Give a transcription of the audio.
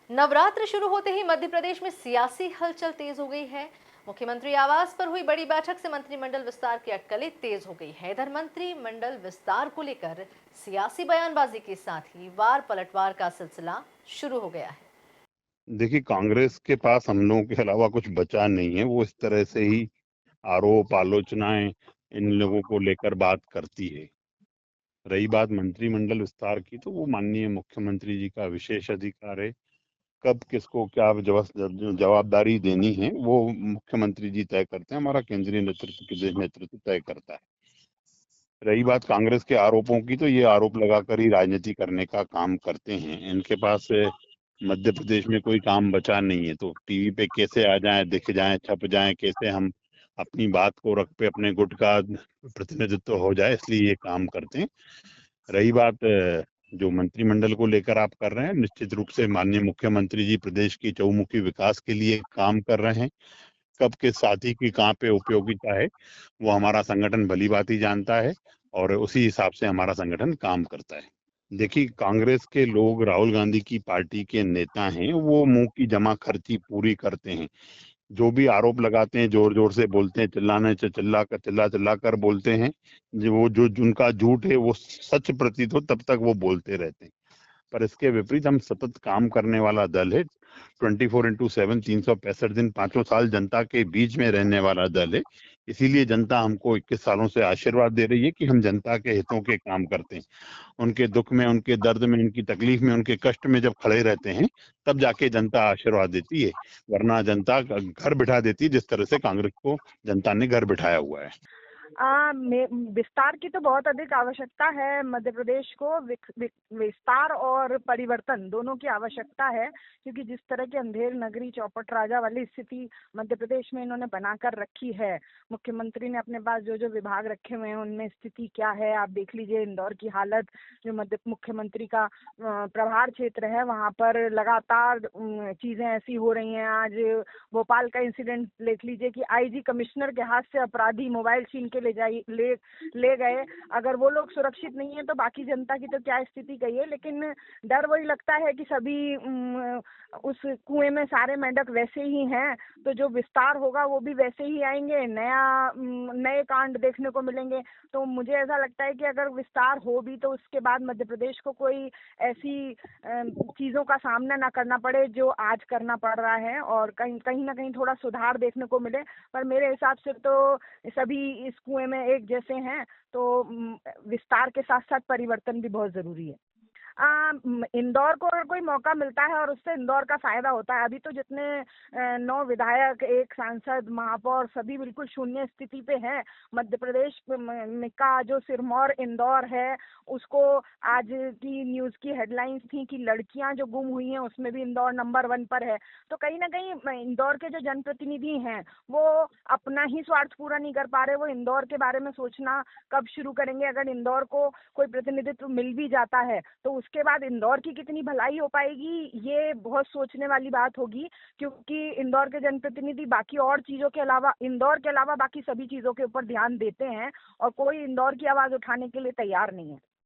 नवरात्र शुरू होते ही मध्य प्रदेश में सियासी हलचल तेज हो गई है। मुख्यमंत्री आवास पर हुई बड़ी बैठक से मंत्रिमंडल विस्तार की अटकलें तेज हो गई है। इधर मंत्रिमंडल विस्तार को लेकर सियासी बयानबाजी के साथ ही वार पलटवार का सिलसिला शुरू हो गया है। देखिए, कांग्रेस के पास हम लोगों के अलावा कुछ बचा नहीं है। वो इस तरह से ही आरोप आलोचनाएं इन लोगों को लेकर बात करती है। रही बात मंत्रिमंडल विस्तार की, तो वो माननीय मुख्यमंत्री जी का विशेष अधिकार है। कब किसको क्या जवाबदारी देनी है, वो मुख्यमंत्री जी तय करते हैं। हमारा केंद्रीय नेतृत्व, प्रदेश नेतृत्व तय करता है। रही बात कांग्रेस के आरोपों की, तो ये आरोप लगाकर ही राजनीति करने का काम करते हैं। इनके पास मध्य प्रदेश में कोई काम बचा नहीं है, तो टीवी पे कैसे आ जाएं, दिख जाएं, छप जाएं, कैसे हम अपनी बात को रख पे अपने गुट का प्रतिनिधित्व हो जाए, इसलिए ये काम करते हैं। रही बात जो मंत्रिमंडल को लेकर आप कर रहे हैं, निश्चित रूप से माननीय मुख्यमंत्री जी प्रदेश की चहुमुखी विकास के लिए काम कर रहे हैं। कब किस साथी की कहाँ पे उपयोगिता है, वो हमारा संगठन भली भांति जानता है और उसी हिसाब से हमारा संगठन काम करता है। देखिए, कांग्रेस के लोग, राहुल गांधी की पार्टी के नेता हैं, वो मुंह की जमा खर्ची पूरी करते हैं। जो भी आरोप लगाते हैं, जोर जोर से बोलते हैं, चिल्ला चिल्ला कर बोलते हैं। जो उनका झूठ है वो सच प्रतीत हो तब तक वो बोलते रहते हैं। पर इसके विपरीत हम सतत काम करने वाला दल है। 24x7 365 दिन 5 साल जनता के बीच में रहने वाला दल है। इसीलिए जनता हमको 21 सालों से आशीर्वाद दे रही है कि हम जनता के हितों के काम करते हैं। उनके दुख में, उनके दर्द में, उनकी तकलीफ में, उनके कष्ट में जब खड़े रहते हैं, तब जाके जनता आशीर्वाद देती है। वरना जनता घर बिठा देती है, जिस तरह से कांग्रेस को जनता ने घर बिठाया हुआ है। विस्तार की तो बहुत अधिक आवश्यकता है। मध्य प्रदेश को विस्तार और परिवर्तन दोनों की आवश्यकता है, क्योंकि जिस तरह की अंधेर नगरी चौपट राजा वाली स्थिति मध्य प्रदेश में इन्होंने बनाकर रखी है। मुख्यमंत्री ने अपने पास जो जो विभाग रखे हुए हैं उनमें स्थिति क्या है आप देख लीजिए। इंदौर की हालत, जो मध्य मुख्यमंत्री का प्रभार क्षेत्र है, वहाँ पर लगातार चीजें ऐसी हो रही हैं। आज भोपाल का इंसिडेंट देख लीजिए कि आईजी कमिश्नर के हाथ से अपराधी मोबाइल छीन के ले गए। अगर वो लोग सुरक्षित नहीं है तो बाकी जनता की तो क्या स्थिति गई है। लेकिन डर वही लगता है कि सभी उस कुएं में सारे मेंढक वैसे ही हैं, तो जो विस्तार होगा वो भी वैसे ही आएंगे, नए कांड देखने को मिलेंगे। तो मुझे ऐसा लगता है कि अगर विस्तार हो भी तो उसके बाद मध्य प्रदेश को कोई ऐसी चीजों का सामना ना करना पड़े जो आज करना पड़ रहा है, और कहीं ना कहीं थोड़ा सुधार देखने को मिले। पर मेरे हिसाब से तो सभी इस कुएं में एक जैसे हैं, तो विस्तार के साथ साथ परिवर्तन भी बहुत जरूरी है। इंदौर को अगर कोई मौका मिलता है और उससे इंदौर का फायदा होता है। अभी तो जितने 9 विधायक, एक सांसद, महापौर, सभी बिल्कुल शून्य स्थिति पे हैं। मध्य प्रदेश का जो सिरमौर इंदौर है, उसको आज की न्यूज की हेडलाइंस थी कि लड़कियां जो गुम हुई हैं उसमें भी इंदौर नंबर 1 पर है। तो कहीं ना कहीं इंदौर के जो जनप्रतिनिधि हैं वो अपना ही स्वार्थ पूरा नहीं कर पा रहे, वो इंदौर के बारे में सोचना कब शुरू करेंगे। अगर इंदौर को कोई प्रतिनिधित्व मिल भी जाता है तो उसके बाद इंदौर की कितनी भलाई हो पाएगी, ये बहुत सोचने वाली बात होगी। क्योंकि इंदौर के जनप्रतिनिधि बाकी और चीजों के अलावा, इंदौर के अलावा बाकी सभी चीजों के ऊपर ध्यान देते हैं, और कोई इंदौर की आवाज उठाने के लिए तैयार नहीं है।